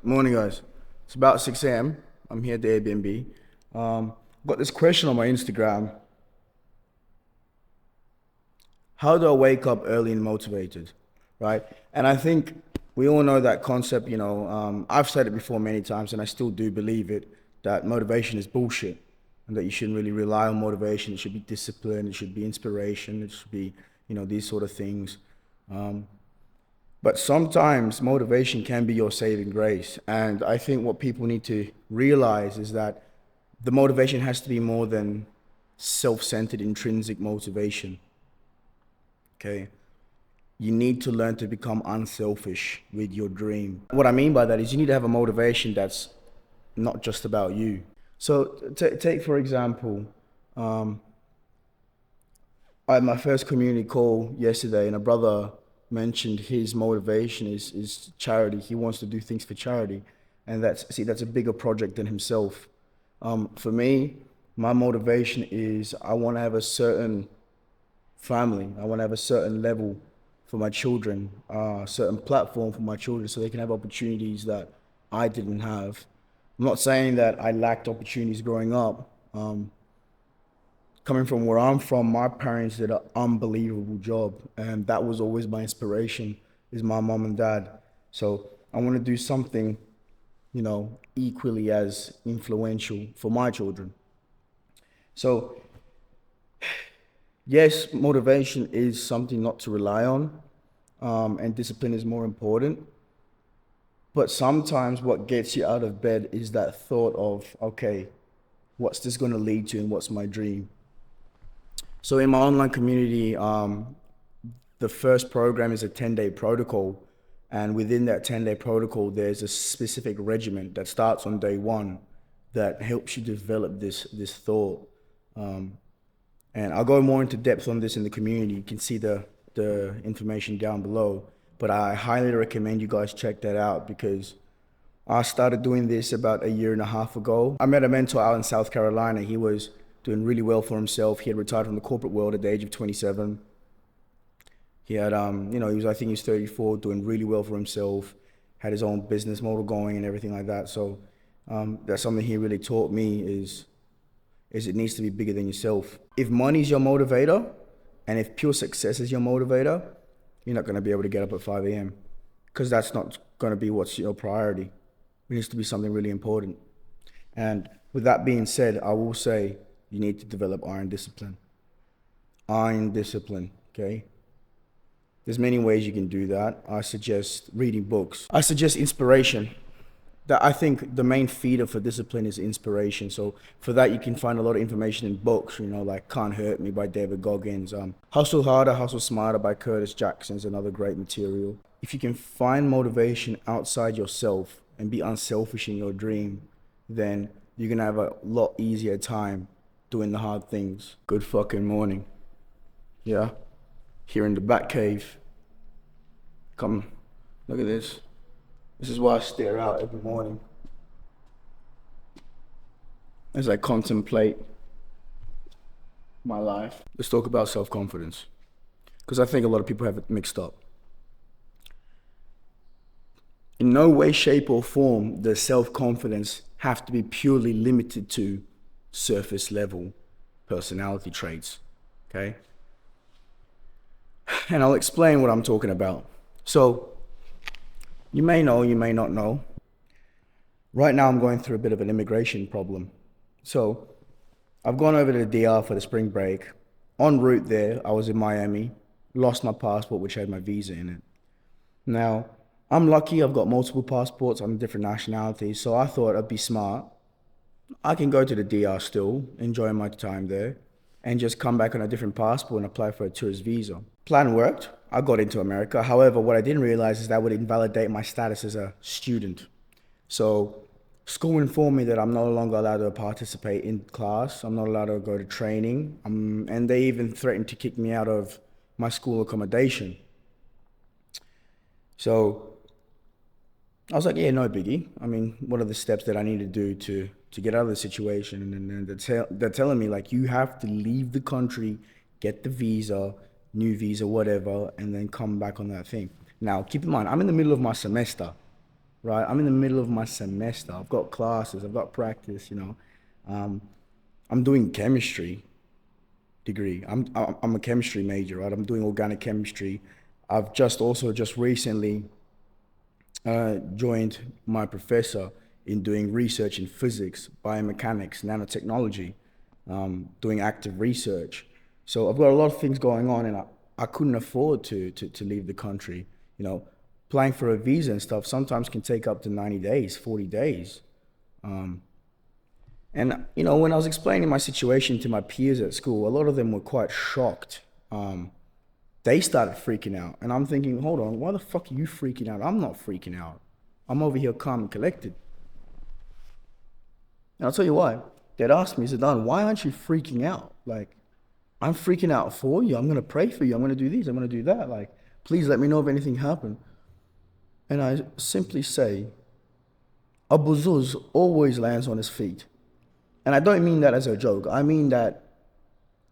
Morning, guys. It's about 6 a.m. I'm here at the Airbnb. Got this question on my Instagram. How do I wake up early and motivated? Right? And I think we all know that concept. I've said it before many times, and I still do believe it, that motivation is bullshit and that you shouldn't really rely on motivation. It should be discipline, it should be inspiration, it should be, these sort of things. But sometimes motivation can be your saving grace. And I think what people need to realize is that the motivation has to be more than self-centered, intrinsic motivation. Okay? You need to learn to become unselfish with your dream. What I mean by that is you need to have a motivation that's not just about you. So take for example, I had my first community call yesterday, and a brother mentioned his motivation is charity. He wants to do things for charity, and that's a bigger project than himself. For me, my motivation is I want to have a certain family. I want to have a certain level for my children, a certain platform for my children, so they can have opportunities that I didn't have. I'm not saying that I lacked opportunities growing up. Coming from where I'm from, my parents did an unbelievable job, and that was always my inspiration, is my mom and dad. So I want to do something, equally as influential for my children. So yes, motivation is something not to rely on, and discipline is more important. But sometimes what gets you out of bed is that thought of, okay, what's this going to lead to and what's my dream? So in my online community, the first program is a 10-day protocol. And within that 10-day protocol, there's a specific regimen that starts on day one that helps you develop this thought. And I'll go more into depth on this in the community. You can see the information down below. But I highly recommend you guys check that out, because I started doing this about a year and a half ago. I met a mentor out in South Carolina. He was doing really well for himself. He had retired from the corporate world at the age of 27. He had, I think he was 34, doing really well for himself, had his own business model going and everything like that. So that's something he really taught me is it needs to be bigger than yourself. If money's your motivator, and if pure success is your motivator, you're not going to be able to get up at 5 a.m. because that's not going to be what's your priority. It needs to be something really important. And with that being said, I will say you need to develop iron discipline. Iron discipline, okay? There's many ways you can do that. I suggest reading books. I suggest inspiration. That I think the main feeder for discipline is inspiration. So for that, you can find a lot of information in books, like Can't Hurt Me by David Goggins. Hustle Harder, Hustle Smarter by Curtis Jackson is another great material. If you can find motivation outside yourself and be unselfish in your dream, then you're going to have a lot easier time doing the hard things. Good fucking morning. Yeah. Here in the Bat Cave. Come, look at this. This is why I stare out every morning as I contemplate my life. Let's talk about self-confidence, because I think a lot of people have it mixed up. In no way, shape, or form does self-confidence have to be purely limited to surface level personality traits, okay? And I'll explain what I'm talking about. So, you may know, you may not know. Right now I'm going through a bit of an immigration problem. So, I've gone over to the DR for the spring break. En route there, I was in Miami, lost my passport, which had my visa in it. Now, I'm lucky, I've got multiple passports on different nationalities, so I thought I'd be smart. I can go to the DR still, enjoy my time there, and just come back on a different passport and apply for a tourist visa. Plan worked. I got into America. However, what I didn't realize is that would invalidate my status as a student. So school informed me that I'm no longer allowed to participate in class. I'm not allowed to go to training. And they even threatened to kick me out of my school accommodation. So I was like, yeah, no biggie. I mean, what are the steps that I need to do to get out of the situation? And then they're telling me, like, you have to leave the country, get the visa, new visa, whatever, and then come back on that thing. Now, keep in mind, I'm in the middle of my semester. right? I'm in the middle of my semester. I've got classes, I've got practice, Um, I'm doing chemistry degree. I'm a chemistry major, right? I'm doing organic chemistry. I've just recently joined my professor in doing research in physics, biomechanics, nanotechnology, doing active research. So I've got a lot of things going on, and I couldn't afford to leave the country. You know, applying for a visa and stuff sometimes can take up to 90 days, 40 days. And when I was explaining my situation to my peers at school, a lot of them were quite shocked. They started freaking out, and I'm thinking, hold on, why the fuck are you freaking out? I'm not freaking out. I'm over here calm and collected. And I'll tell you why. They'd ask me, Zidane, why aren't you freaking out? Like, I'm freaking out for you. I'm gonna pray for you. I'm gonna do this. I'm gonna do that. Like, please let me know if anything happened. And I simply say, Abu Zuz always lands on his feet. And I don't mean that as a joke. I mean that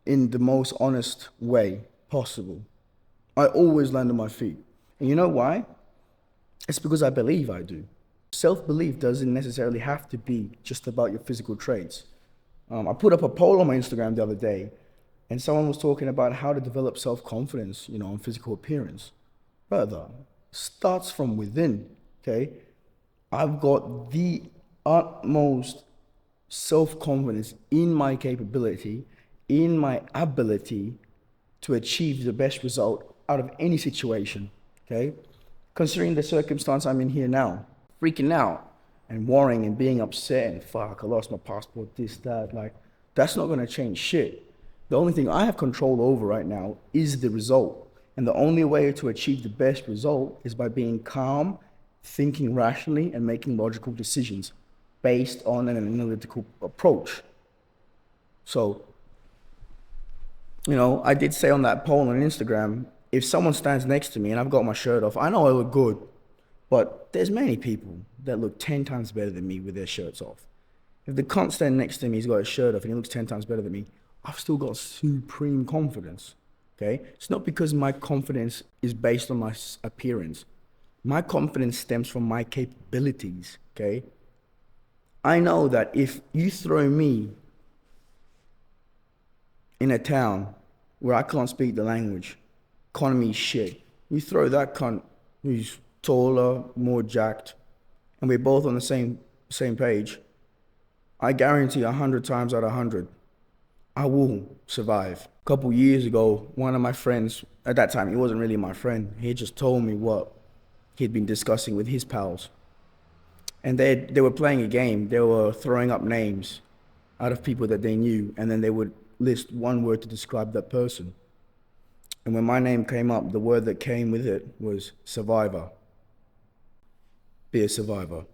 in the most honest way possible. I always land on my feet. And you know why? It's because I believe I do. Self-belief doesn't necessarily have to be just about your physical traits. I put up a poll on my Instagram the other day, and someone was talking about how to develop self-confidence, on physical appearance. Brother, starts from within, okay? I've got the utmost self-confidence in my capability, in my ability to achieve the best result out of any situation, okay? Considering the circumstance I'm in here now, freaking out and worrying and being upset and fuck, I lost my passport, this, that, like, that's not gonna change shit. The only thing I have control over right now is the result. And the only way to achieve the best result is by being calm, thinking rationally, and making logical decisions based on an analytical approach. So, I did say on that poll on Instagram, if someone stands next to me and I've got my shirt off, I know I look good, but there's many people that look 10 times better than me with their shirts off. If the cunt standing next to me, he's got his shirt off and he looks 10 times better than me, I've still got supreme confidence, okay? It's not because my confidence is based on my appearance. My confidence stems from my capabilities, okay? I know that if you throw me in a town where I can't speak the language, economy is shit, you throw that cunt who's taller, more jacked, and we're both on the same page, I guarantee 100 times out of 100, I will survive. A couple years ago, one of my friends, at that time, he wasn't really my friend, he just told me what he'd been discussing with his pals. And they were playing a game. They were throwing up names out of people that they knew, and then they would list one word to describe that person. And when my name came up, the word that came with it was survivor. Be a survivor.